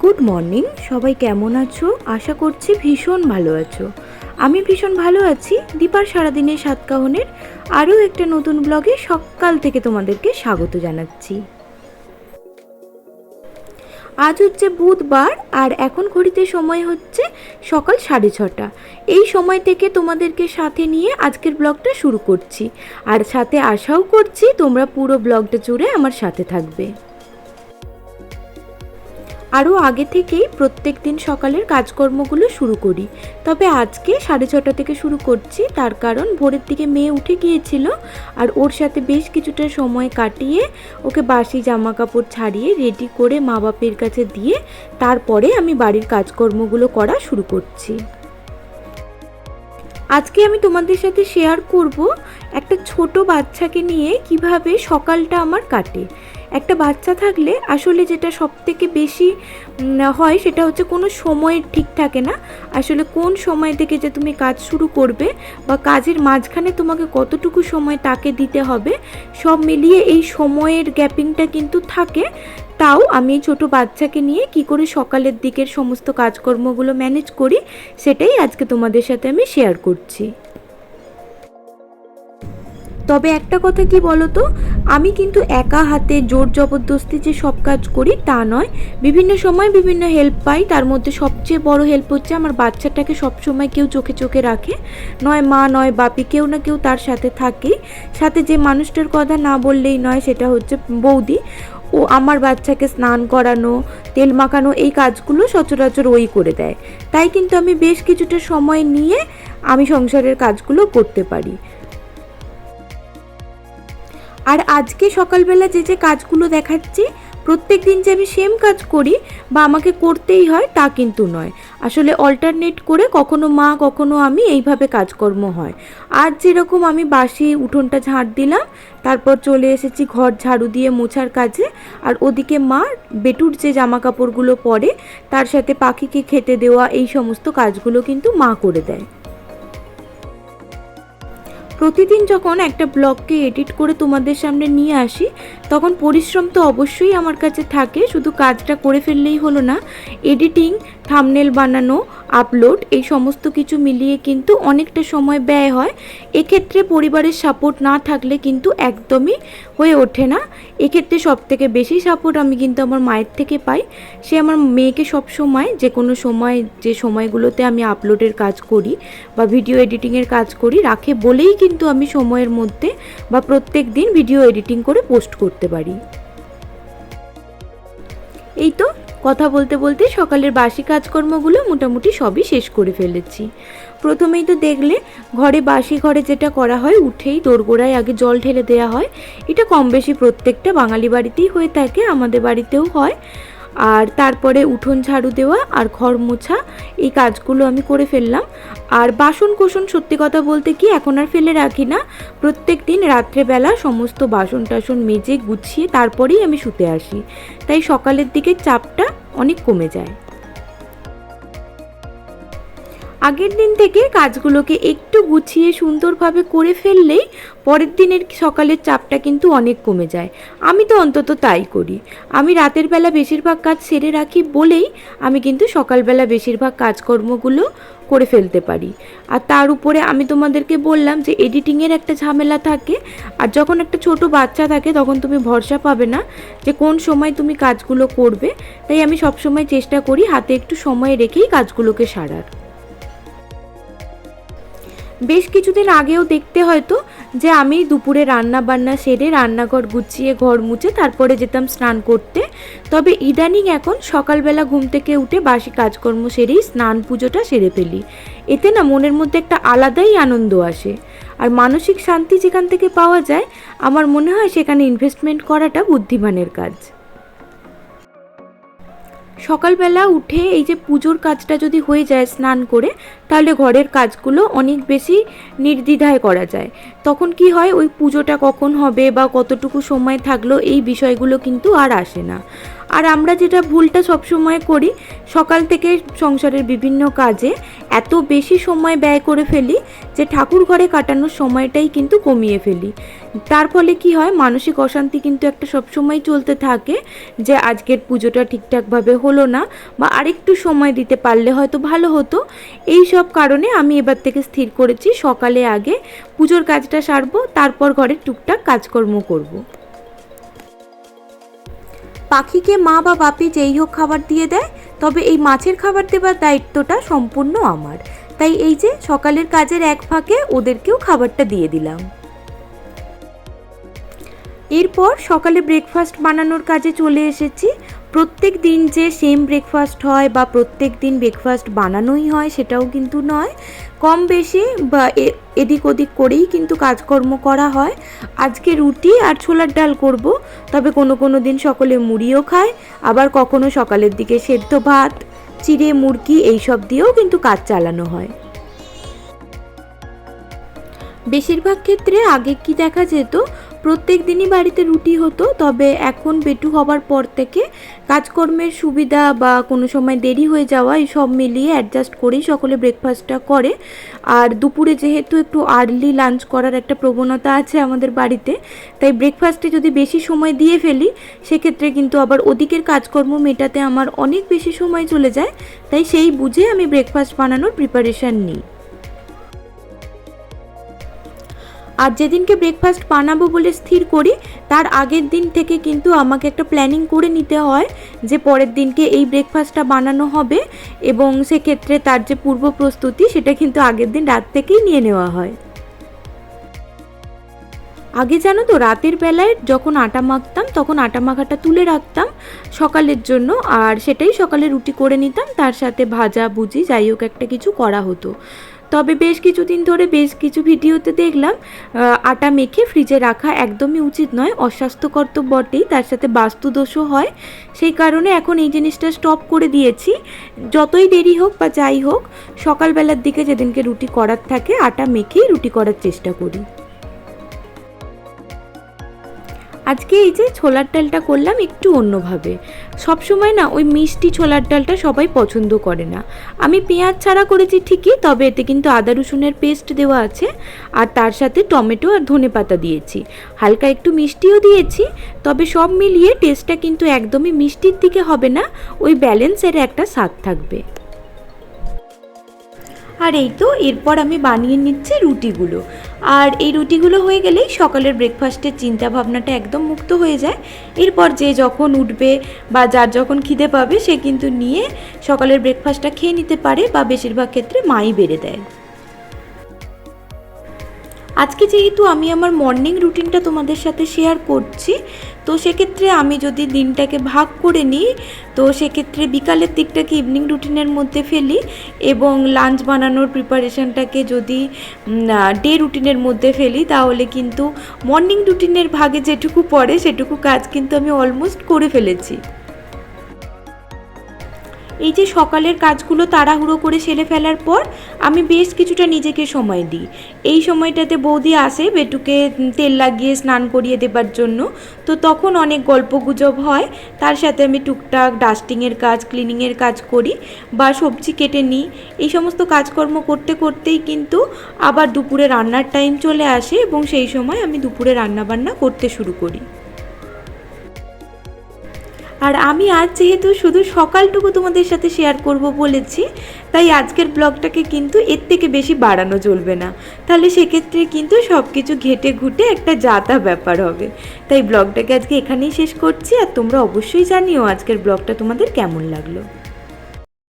Good morning, সবাই কেমন আছো? আশা করছি ভীষণ ভালো আছো। আমি ভীষণ ভালো আছি। দীপার সারাদিনের সাতকাহনের আরও একটা নতুন ব্লগে সকাল থেকে তোমাদেরকে স্বাগত জানাচ্ছি। আজ হচ্ছে বুধবার আর এখন ঘড়িতে সময় হচ্ছে সকাল 6:30। এই সময় থেকে তোমাদেরকে সাথে নিয়ে আজকের ব্লগটা শুরু করছি, আর সাথে আশাও করছি তোমরা পুরো ব্লগটা জুড়ে আমার সাথে থাকবে। আরও আগে থেকেই প্রত্যেক দিন সকালের কাজকর্মগুলো শুরু করি, তবে আজকে 6:30 থেকে শুরু করছি। তার কারণ ভোরের দিকে মেয়ে উঠে গিয়েছিল, আর ওর সাথে বেশ কিছুটা সময় কাটিয়ে ওকে বাসি জামা কাপড় ছাড়িয়ে রেডি করে মা বাপের কাছে দিয়ে তারপরে আমি বাড়ির কাজকর্মগুলো করা শুরু করছি। আজকে আমি তোমাদের সাথে শেয়ার করব একটা ছোট বাচ্চাকে নিয়ে কিভাবে সকালটা আমার কাটে। একটা বাচ্চা থাকলে আসলে যেটা সবথেকে বেশি হয় সেটা হচ্ছে কোনো সময়ের ঠিক থাকে না। আসলে কোন সময় থেকে যে তুমি কাজ শুরু করবে বা কাজের মাঝখানে তোমাকে কতটুকু সময় তাকে দিতে হবে, সব মিলিয়ে এই সময়ের গ্যাপিংটা কিন্তু থাকে। তাও আমি ছোট বাচ্চাকে নিয়ে কি করে সকালের দিকের সমস্ত কাজকর্মগুলো ম্যানেজ করি সেটাই আজকে তোমাদের সাথে আমি শেয়ার করছি। তবে একটা কথা কি বলো তো, আমি কিন্তু একা হাতে জোর জবরদস্তি যে সব কাজ করি তা নয়। বিভিন্ন সময় বিভিন্ন হেল্প পাই, তার মধ্যে সবচেয়ে বড় হেল্প হচ্ছে আমার বাচ্চাটাকে সবসময় কেউ চোখে চোখে রাখে, নয় মা নয় বাপি, কেউ না কেউ তার সাথে থাকেই। সাথে যে মানুষটার কথা না বললেই নয় সেটা হচ্ছে বৌদি। ও আমার বাচ্চাকে স্নান করানো, তেল মাখানো, এই কাজগুলো সচরাচর ওই করে দেয়। তাই কিন্তু আমি বেশ কিছুটা সময় নিয়ে আমি সংসারের কাজগুলো করতে পারি। আর আজকে সকালবেলা যে কাজগুলো দেখাচ্ছি, প্রত্যেক দিন যে আমি সেম কাজ করি বা আমাকে করতেই হয় তা কিন্তু নয়। আসলে অল্টারনেট করে কখনো মা কখনো আমি এইভাবে কাজকর্ম হয়। আজ যেরকম আমি বাসি উঠোনটা ঝাড় দিলাম, তারপর চলে এসেছি ঘর ঝাড়ু দিয়ে মোছার কাজে, আর ওদিকে মা বেটুর যে জামা কাপড়গুলো পরে তার সাথে পাখিকে খেতে দেওয়া, এই সমস্ত কাজগুলো কিন্তু মা করে দেয়। প্রতিদিন যখন একটা ব্লগকে এডিট করে তোমাদের সামনে নিয়ে আসি, তখন পরিশ্রম তো অবশ্যই আমার কাছে থাকে। শুধু কাজটা করে ফেললেই হলো না, এডিটিং, থাম্বনেল বানানো, আপলোড, এই সমস্ত কিছু মিলিয়ে কিন্তু অনেকটা সময় ব্যয় হয়। এক্ষেত্রে পরিবারের সাপোর্ট না থাকলে কিন্তু একদমই হয়ে ওঠে না। এক্ষেত্রে সবথেকে বেশি সাপোর্ট আমি কিন্তু আমার মায়ের থেকে পাই। সে আমার মেয়েকে সব সময়, যে কোনো সময়, যে সময়গুলোতে আমি আপলোডের কাজ করি বা ভিডিও এডিটিংয়ের কাজ করি, রাখে বলেই কিন্তু আমি সময়ের মধ্যে বা প্রত্যেক দিন ভিডিও এডিটিং করে পোস্ট করতে পারি। এই তো কথা বলতে বলতে সকালের বাসি কাজকর্মগুলো মোটামুটি সবই শেষ করে ফেলেছি। প্রথমেই তো দেখলে ঘরে বাসি ঘরে যেটা করা হয়, উঠেই দোরগোড়ায় আগে জল ঢেলে দেওয়া হয়। এটা কম বেশি প্রত্যেকটা বাঙালি বাড়িতেই হয়ে থাকে, আমাদের বাড়িতেও হয়। আর তারপরে উঠোন ঝাড়ু দেওয়া আর ঘর মোছা, এই কাজগুলো আমি করে ফেললাম। আর বাসন কোসন সত্যি কথা বলতে কি এখন আর ফেলে রাখি না। প্রত্যেক দিন রাত্রেবেলা সমস্ত বাসন টাসন মেজে গুছিয়ে তারপরেই আমি শুতে আসি, তাই সকালের দিকে চাপটা অনেক কমে যায়। আগের দিন থেকে কাজগুলোকে একটু গুছিয়ে সুন্দরভাবে করে ফেললেই পরের দিনের সকালের চাপটা কিন্তু অনেক কমে যায়। আমি তো অন্তত তাই করি। আমি রাতের বেলা বেশিরভাগ কাজ সেরে রাখি বলেই আমি কিন্তু সকালবেলা বেশিরভাগ কাজকর্মগুলো করে ফেলতে পারি। আর তার উপরে আমি তোমাদেরকে বললাম যে এডিটিংয়ের একটা ঝামেলা থাকে, আর যখন একটা ছোট বাচ্চা থাকে তখন তুমি ভরসা পাবে না যে কোন সময় তুমি কাজগুলো করবে। তাই আমি সবসময় চেষ্টা করি হাতে একটু সময় রেখেই কাজগুলোকে সারার। বেশ কিছুদিন আগেও দেখতে হয়তো যে আমি দুপুরে রান্না বান্না সেরে রান্নাঘর গুছিয়ে ঘর মুছে তারপরে যেতাম স্নান করতে। তবে ইদানিং এখন সকালবেলা ঘুম থেকে উঠে বাসি কাজকর্ম সেরেই স্নান পুজোটা সেরে ফেলি। এতে না মনের মধ্যে একটা আলাদাই আনন্দ আসে, আর মানসিক শান্তি যেখান থেকে পাওয়া যায় আমার মনে হয় সেখানে ইনভেস্টমেন্ট করাটা বুদ্ধিমানের কাজ। সকালবেলা উঠে এই যে পুজোর কাজটা যদি হয়ে যায় স্নান করে, তাহলে ঘরের কাজগুলো অনেক বেশি নির্দ্বিধায় করা যায়। তখন কি হয়, ওই পুজোটা কখন হবে বা কতটুকু সময় থাকলো এই বিষয়গুলো কিন্তু আর আসে না। আর আমরা যেটা ভুলটা সবসময় করি, সকাল থেকে সংসারের বিভিন্ন কাজে এত বেশি সময় ব্যয় করে ফেলি যে ঠাকুর ঘরে কাটানোর সময়টাই কিন্তু কমিয়ে ফেলি। তার ফলে কি হয়, মানসিক অশান্তি কিন্তু একটা সবসময় চলতে থাকে যে আজকের পুজোটা ঠিকঠাকভাবে হলো না বা আরেকটু সময় দিতে পারলে হয়তো ভালো হতো। এই সব কারণে আমি এবার থেকে স্থির করেছি সকালে আগে পুজোর কাজটা সারবো, তারপর ঘরের টুকটাক কাজকর্ম করব। পাখিকে মা বা বাপি যেই হোক খাবার দিয়ে দেয়, তবে এই মাছের খাবার দেবার দায়িত্বটা সম্পূর্ণ আমার। তাই এই যে সকালের কাজের এক ফাঁকে ওদেরকেও খাবারটা দিয়ে দিলাম। এরপর সকালে ব্রেকফাস্ট বানানোর কাজে চলে এসেছি। প্রত্যেক দিন যে সেম ব্রেকফাস্ট হয় বা প্রত্যেক দিন ব্রেকফাস্ট বানানোই হয় সেটাও কিন্তু নয়, কম বেশি বা এদিক ওদিক করেই কিন্তু কাজকর্ম করা হয়। আজকে রুটি আর ছোলার ডাল করব, তবে কোনো দিন সকলে মুড়িও খায়, আবার কখনো সকালের দিকে সেদ্ধ ভাত, চিড়ে মুরগি এইসব দিয়েও কিন্তু কাজ চালানো হয়। বেশিরভাগ ক্ষেত্রে আগে কি দেখা যেত, প্রত্যেক দিনই বাড়িতে রুটি হতো, তবে এখন বেটু হবার পর থেকে কাজকর্মের সুবিধা বা কোনো সময় দেরি হয়ে যাওয়া এই সব মিলিয়ে অ্যাডজাস্ট করেই সকলে ব্রেকফাস্টটা করে। আর দুপুরে যেহেতু একটু আর্লি লাঞ্চ করার একটা প্রবণতা আছে আমাদের বাড়িতে, তাই ব্রেকফাস্টে যদি বেশি সময় দিয়ে ফেলি সেক্ষেত্রে কিন্তু আবার ওদিকের কাজকর্ম মেটাতে আমার অনেক বেশি সময় চলে যায়। তাই সেই বুঝে আমি ব্রেকফাস্ট বানানোর প্রিপারেশান নিই। আর যেদিনকে ব্রেকফাস্ট বানাবো বলে স্থির করি, তার আগের দিন থেকে কিন্তু আমাকে একটা প্ল্যানিং করে নিতে হয় যে পরের দিনকে এই ব্রেকফাস্টটা বানানো হবে, এবং সেক্ষেত্রে তার যে পূর্ব প্রস্তুতি সেটা কিন্তু আগের দিন রাত থেকেই নিয়ে নেওয়া হয়। আগে জানো তো, রাতের বেলায় যখন আটা মাখতাম তখন আটা মাখাটা তুলে রাখতাম সকালের জন্য, আর সেটাই সকালে রুটি করে নিতাম, তার সাথে ভাজা ভুজি যাই হোক একটা কিছু করা হতো। তবে বেশ কিছুদিন ধরে বেশ কিছু ভিডিওতে দেখলাম আটা মেখে ফ্রিজে রাখা একদমই উচিত নয়, অস্বাস্থ্যকর তো বটেই, তার সাথে বাস্তুদোষও হয়। সেই কারণে এখন এই জিনিসটা স্টপ করে দিয়েছি। যতই দেরি হোক বা যাই হোক, সকালবেলার দিকে যেদিনকে রুটি করার থাকে আটা মেখেই রুটি করার চেষ্টা করি। আজকে এই যে ছোলার ডালটা করলাম একটু অন্যভাবে। সবসময় না ওই মিষ্টি ছোলার ডালটা সবাই পছন্দ করে না। আমি পেঁয়াজ ছাড়া করেছি ঠিকই, তবে এতে কিন্তু আদা রসুনের পেস্ট দেওয়া আছে, আর তার সাথে টমেটো আর ধনেপাতা দিয়েছি, হালকা একটু মিষ্টিও দিয়েছি। তবে সব মিলিয়ে টেস্টটা কিন্তু একদমই মিষ্টির দিকে হবে না, ওই ব্যালেন্সের একটা স্বাদ থাকবে। আর এই তো এরপর আমি বানিয়ে নিচ্ছি রুটিগুলো, আর এই রুটিগুলো হয়ে গেলেই সকালের ব্রেকফাস্টের চিন্তা ভাবনাটা একদম মুক্ত হয়ে যায়। এরপর যে যখন উঠবে বা যার যখন খিদে পাবে সে কিন্তু নিয়ে সকালের ব্রেকফাস্টটা খেয়ে নিতে পারে, বা বেশিরভাগ ক্ষেত্রে মাই বেড়ে দেয়। আজকে যেহেতু আমি আমার মর্নিং রুটিনটা তোমাদের সাথে শেয়ার করছি, তো সেক্ষেত্রে আমি যদি দিনটাকে ভাগ করে নিই, তো সেক্ষেত্রে বিকালের দিকটাকে ইভিনিং রুটিনের মধ্যে ফেলি, এবং লাঞ্চ বানানোর প্রিপারেশানটাকে যদি ডে রুটিনের মধ্যে ফেলি, তাহলে কিন্তু মর্নিং রুটিনের ভাগে যেটুকু পড়ে সেটুকু কাজ কিন্তু আমি অলমোস্ট করে ফেলেছি। এই যে সকালের কাজগুলো তাড়াহুড়ো করে সেরে ফেলার পর আমি বেশ কিছুটা নিজেকে সময় দিই। এই সময়টাতে বৌদি আসে বেটুকে তেল লাগিয়ে স্নান করিয়ে দেবার জন্য, তো তখন অনেক গল্পগুজব হয়, তার সাথে আমি টুকটাক ডাস্টিংয়ের কাজ, ক্লিনিংয়ের কাজ করি বা সবজি কেটে নিই। এই সমস্ত কাজকর্ম করতে করতেই কিন্তু আবার দুপুরে রান্নার টাইম চলে আসে, এবং সেই সময় আমি দুপুরে রান্নাবান্না করতে শুরু করি। আর আমি আজ যেহেতু শুধু সকালটুকু তোমাদের সাথে শেয়ার করব বলেছি, তাই আজকের ব্লগটাকে কিন্তু এর থেকে বেশি বাড়ানো চলবে না, তাহলে সেক্ষেত্রে কিন্তু সব কিছু ঘেটে ঘুটে একটা যাতা ব্যাপার হবে। তাই ব্লগটাকে আজকে এখানেই শেষ করছি, আর তোমরা অবশ্যই জানিও আজকের ব্লগটা তোমাদের কেমন লাগলো।